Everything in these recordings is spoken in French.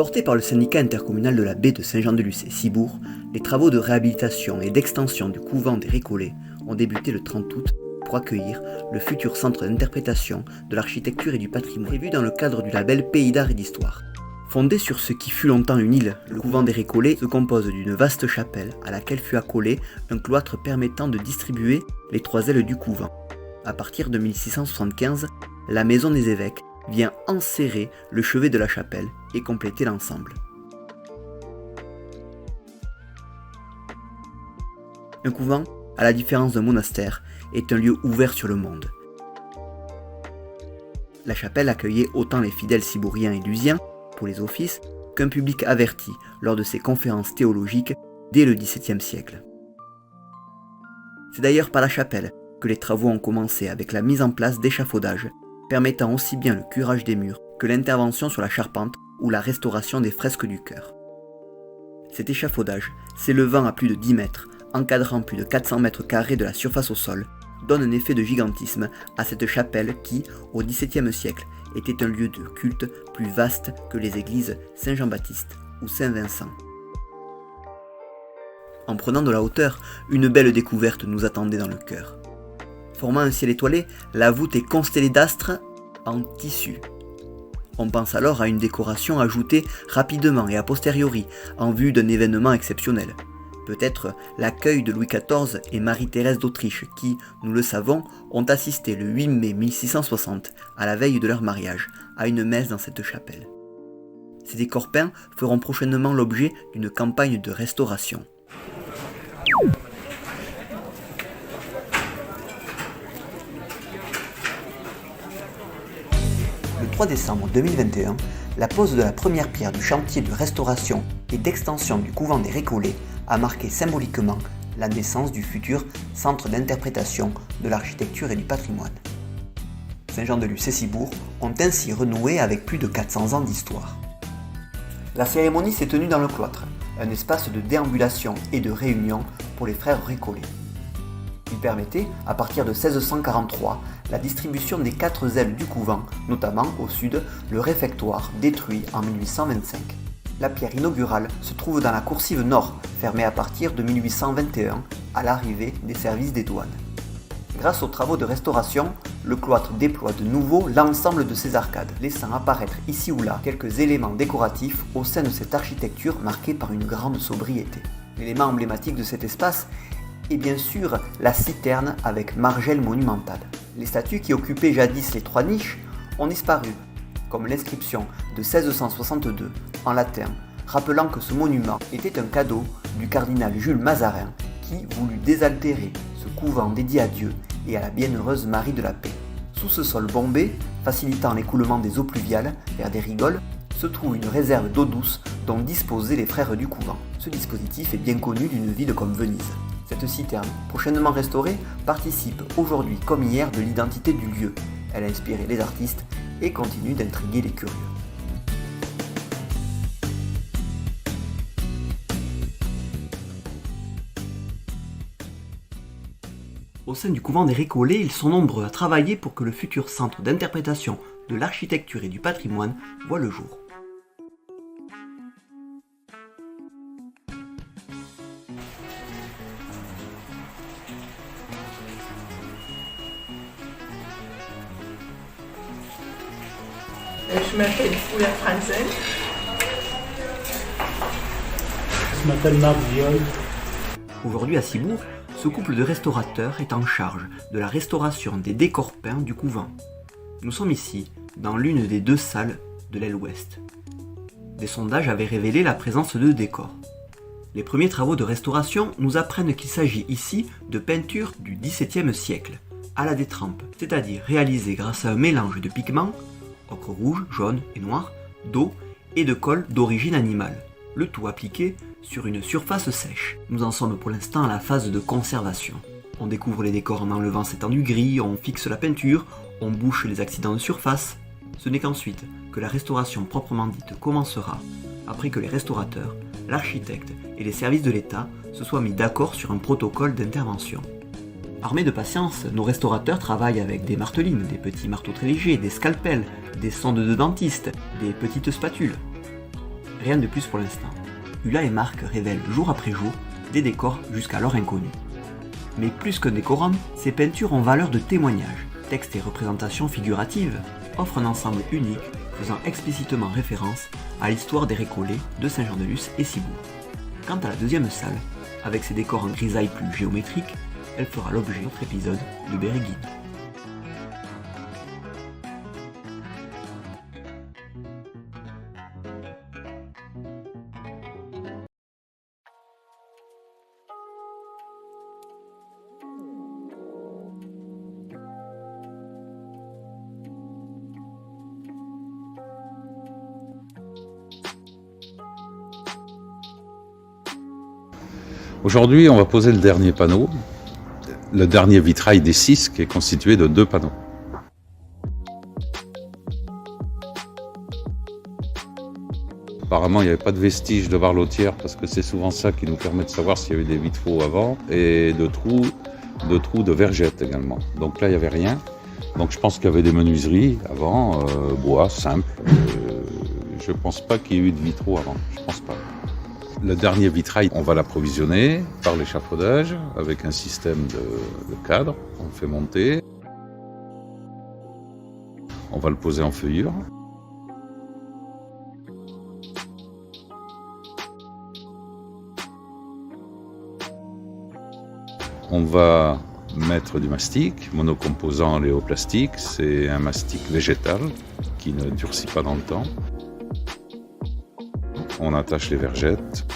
Portés par le syndicat intercommunal de la baie de Saint-Jean-de-Luz et Ciboure, les travaux de réhabilitation et d'extension du couvent des Récollets ont débuté le 30 août pour accueillir le futur centre d'interprétation de l'architecture et du patrimoine, prévu dans le cadre du label Pays d'Art et d'Histoire. Fondé sur ce qui fut longtemps une île, le couvent des Récollets se compose d'une vaste chapelle à laquelle fut accolé un cloître permettant de distribuer les 3 ailes du couvent. À partir de 1675, la maison des évêques vient enserrer le chevet de la chapelle et compléter l'ensemble. Un couvent, à la différence d'un monastère, est un lieu ouvert sur le monde. La chapelle accueillait autant les fidèles cibouriens et lusiens pour les offices qu'un public averti lors de ses conférences théologiques dès le XVIIe siècle. C'est d'ailleurs par la chapelle que les travaux ont commencé avec la mise en place d'échafaudages permettant aussi bien le curage des murs que l'intervention sur la charpente ou la restauration des fresques du chœur. Cet échafaudage, s'élevant à plus de 10 mètres, encadrant plus de 400 mètres carrés de la surface au sol, donne un effet de gigantisme à cette chapelle qui, au XVIIe siècle, était un lieu de culte plus vaste que les églises Saint-Jean-Baptiste ou Saint-Vincent. En prenant de la hauteur, une belle découverte nous attendait dans le cœur. Formant un ciel étoilé, la voûte est constellée d'astres en tissu. On pense alors à une décoration ajoutée rapidement et a posteriori en vue d'un événement exceptionnel. Peut-être l'accueil de Louis XIV et Marie-Thérèse d'Autriche qui, nous le savons, ont assisté le 8 mai 1660, à la veille de leur mariage, à une messe dans cette chapelle. Ces décors peints feront prochainement l'objet d'une campagne de restauration. Le 3 décembre 2021, la pose de la première pierre du chantier de restauration et d'extension du couvent des Récollets a marqué symboliquement la naissance du futur centre d'interprétation de l'architecture et du patrimoine. Saint-Jean-de-Luz et Ciboure ont ainsi renoué avec plus de 400 ans d'histoire. La cérémonie s'est tenue dans le cloître, un espace de déambulation et de réunion pour les frères Récollets. Il permettait, à partir de 1643, la distribution des 4 ailes du couvent, notamment au sud, le réfectoire détruit en 1825. La pierre inaugurale se trouve dans la coursive nord, fermée à partir de 1821, à l'arrivée des services des douanes. Grâce aux travaux de restauration, le cloître déploie de nouveau l'ensemble de ses arcades, laissant apparaître ici ou là quelques éléments décoratifs au sein de cette architecture marquée par une grande sobriété. L'élément emblématique de cet espace est bien sûr la citerne avec margelle monumentale. Les statues qui occupaient jadis les 3 niches ont disparu, comme l'inscription de 1662 en latin, rappelant que ce monument était un cadeau du cardinal Jules Mazarin qui voulut désaltérer ce couvent dédié à Dieu et à la bienheureuse Marie de la Paix. Sous ce sol bombé, facilitant l'écoulement des eaux pluviales vers des rigoles, se trouve une réserve d'eau douce dont disposaient les frères du couvent. Ce dispositif est bien connu d'une ville comme Venise. Cette citerne, prochainement restaurée, participe aujourd'hui comme hier de l'identité du lieu. Elle a inspiré les artistes et continue d'intriguer les curieux. Au sein du couvent des Récollets, ils sont nombreux à travailler pour que le futur centre d'interprétation de l'architecture et du patrimoine voit le jour. Je m'appelle Foula Franzen. Je m'appelle Marc Viol. Aujourd'hui à Ciboure, ce couple de restaurateurs est en charge de la restauration des décors peints du couvent. Nous sommes ici, dans l'une des 2 salles de l'aile ouest. Des sondages avaient révélé la présence de décors. Les premiers travaux de restauration nous apprennent qu'il s'agit ici de peintures du XVIIe siècle, à la détrempe, c'est-à-dire réalisées grâce à un mélange de pigments, ocre rouge, jaune et noir, d'eau et de colle d'origine animale, le tout appliqué sur une surface sèche. Nous en sommes pour l'instant à la phase de conservation. On découvre les décors en enlevant cet enduit gris, on fixe la peinture, on bouche les accidents de surface. Ce n'est qu'ensuite que la restauration proprement dite commencera, après que les restaurateurs, l'architecte et les services de l'État se soient mis d'accord sur un protocole d'intervention. Armés de patience, nos restaurateurs travaillent avec des martelines, des petits marteaux très légers, des scalpels, des sondes de dentiste, des petites spatules. Rien de plus pour l'instant. Ulla et Marc révèlent jour après jour des décors jusqu'alors inconnus. Mais plus qu'un décorum, ces peintures ont valeur de témoignage. Textes et représentations figuratives offrent un ensemble unique faisant explicitement référence à l'histoire des Récollets de Saint-Jean-de-Luz et Ciboure. Quant à la deuxième salle, avec ses décors en grisaille plus géométriques, elle fera l'objet d'un autre épisode de Béréguine. Aujourd'hui, on va poser le dernier panneau, le dernier vitrail des 6 qui est constitué de 2 panneaux. Apparemment, il n'y avait pas de vestiges de varlotière parce que c'est souvent ça qui nous permet de savoir s'il y avait des vitraux avant et de trous de vergettes également. Donc là, il n'y avait rien. Donc je pense qu'il y avait des menuiseries avant, bois simple. Je ne pense pas qu'il y ait eu de vitraux avant, je pense pas. Le dernier vitrail, on va l'approvisionner par l'échafaudage avec un système de cadre qu'on fait monter. On va le poser en feuillure. On va mettre du mastic, monocomposant léoplastique. C'est un mastic végétal qui ne durcit pas dans le temps. On attache les vergettes.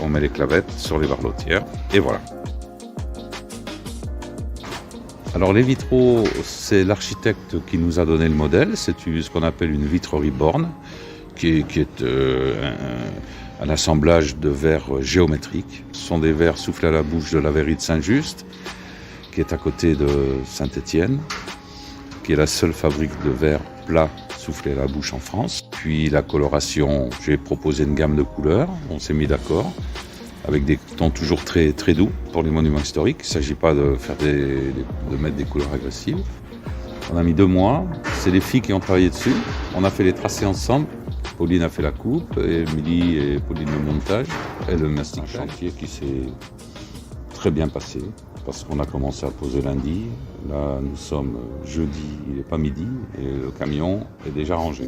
On met les clavettes sur les varlotières et voilà. Alors les vitraux, c'est l'architecte qui nous a donné le modèle. C'est ce qu'on appelle une vitrerie borne, qui est un assemblage de verres géométriques. Ce sont des verres soufflés à la bouche de la verrerie de Saint-Just, qui est à côté de Saint-Étienne, qui est la seule fabrique de verres plats soufflés à la bouche en France. Puis la coloration, j'ai proposé une gamme de couleurs, on s'est mis d'accord, avec des tons toujours très, très doux pour les monuments historiques. Il ne s'agit pas de mettre des couleurs agressives. On a mis 2 mois, c'est les filles qui ont travaillé dessus. On a fait les tracés ensemble. Pauline a fait la coupe, et Émilie et Pauline le montage, et le mastic chantier qui s'est très bien passé. Parce qu'on a commencé à poser lundi, là nous sommes jeudi, il n'est pas midi, et le camion est déjà rangé.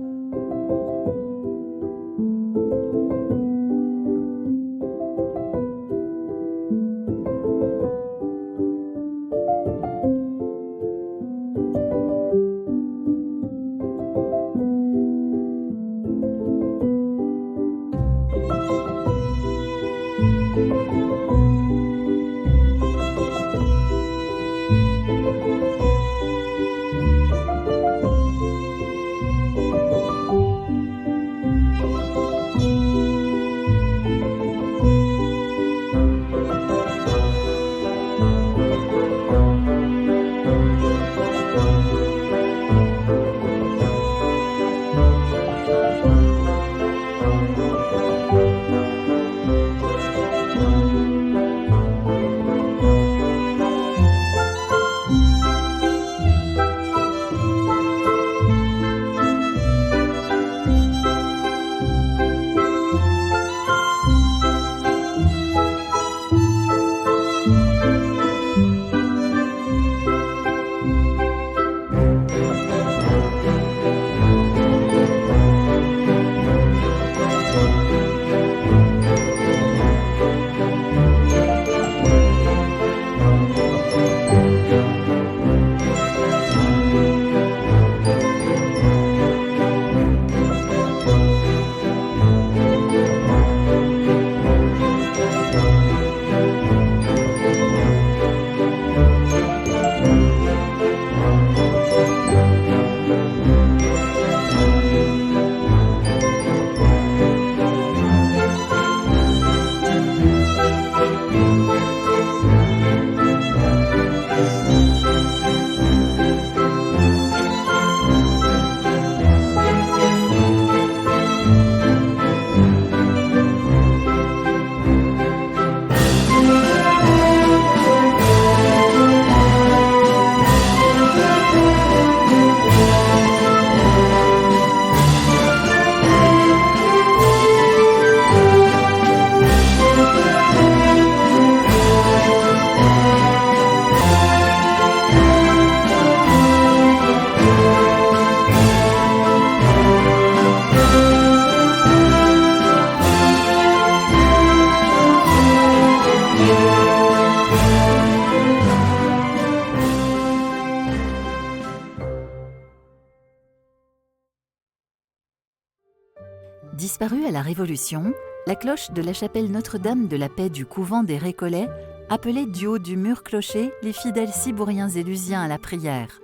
Disparue à la Révolution, la cloche de la chapelle Notre-Dame de la Paix du couvent des Récollets appelait du haut du mur clocher les fidèles cibouriens et lusiens à la prière.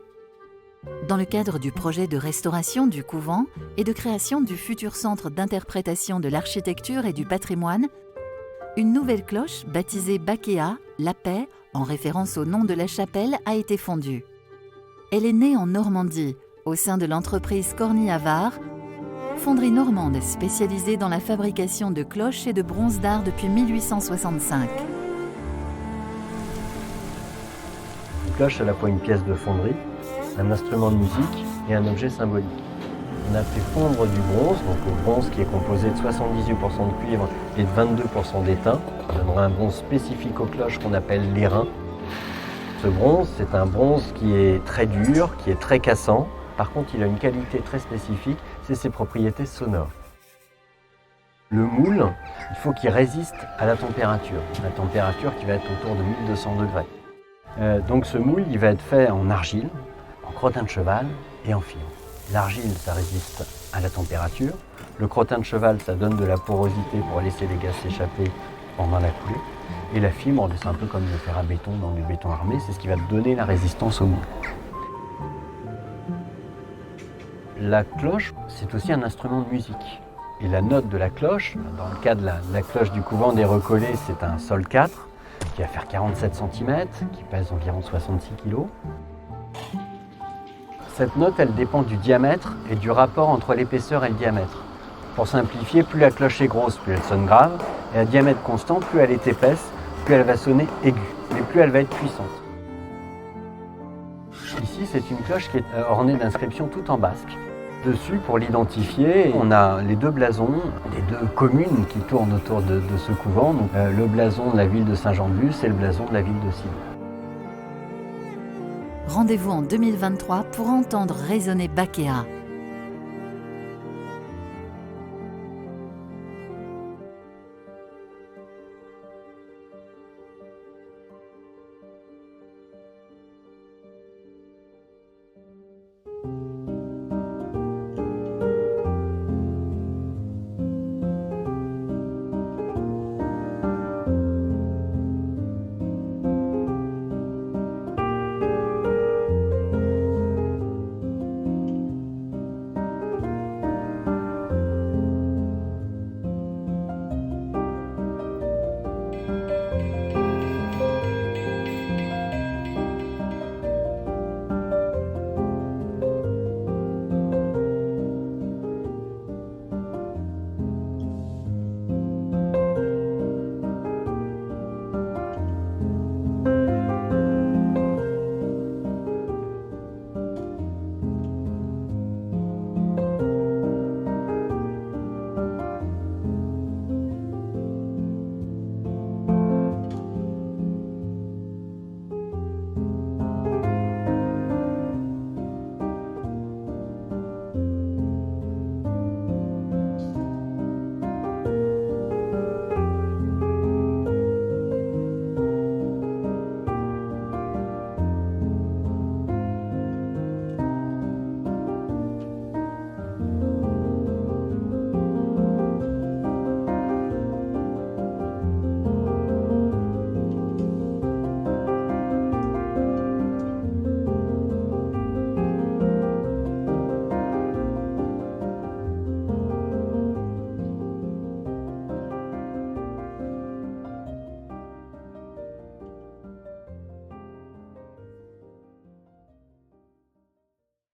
Dans le cadre du projet de restauration du couvent et de création du futur centre d'interprétation de l'architecture et du patrimoine, une nouvelle cloche baptisée Bakéa, la paix, en référence au nom de la chapelle, a été fondue. Elle est née en Normandie, au sein de l'entreprise Corny-Havard, fonderie normande spécialisée dans la fabrication de cloches et de bronze d'art depuis 1865. Une cloche, à la fois une pièce de fonderie, un instrument de musique et un objet symbolique. On a fait fondre du bronze, donc le bronze qui est composé de 78% de cuivre et de 22% d'étain. Ça donnera un bronze spécifique aux cloches qu'on appelle l'airain. Ce bronze, c'est un bronze qui est très dur, qui est très cassant. Par contre, il a une qualité très spécifique, c'est ses propriétés sonores. Le moule, il faut qu'il résiste à la température qui va être autour de 1200 degrés. Donc ce moule, il va être fait en argile, en crottin de cheval et en fibre. L'argile, ça résiste à la température. Le crottin de cheval, ça donne de la porosité pour laisser les gaz s'échapper pendant la coulée. Et la fibre, c'est un peu comme le fer à béton dans le béton armé, c'est ce qui va donner la résistance au moule. La cloche, c'est aussi un instrument de musique. Et la note de la cloche, dans le cas de la cloche du couvent des Recollets, c'est un sol 4 qui va faire 47 cm, qui pèse environ 66 kg. Cette note, elle dépend du diamètre et du rapport entre l'épaisseur et le diamètre. Pour simplifier, plus la cloche est grosse, plus elle sonne grave, et à diamètre constant, plus elle est épaisse, plus elle va sonner aiguë, mais plus elle va être puissante. Ici, c'est une cloche qui est ornée d'inscriptions tout en basque. Dessus, pour l'identifier, on a les deux blasons des deux communes qui tournent autour de ce couvent. Donc, le blason de la ville de Saint-Jean-de-Luz et le blason de la ville de Ciboure. Rendez-vous en 2023 pour entendre résonner Bakéa.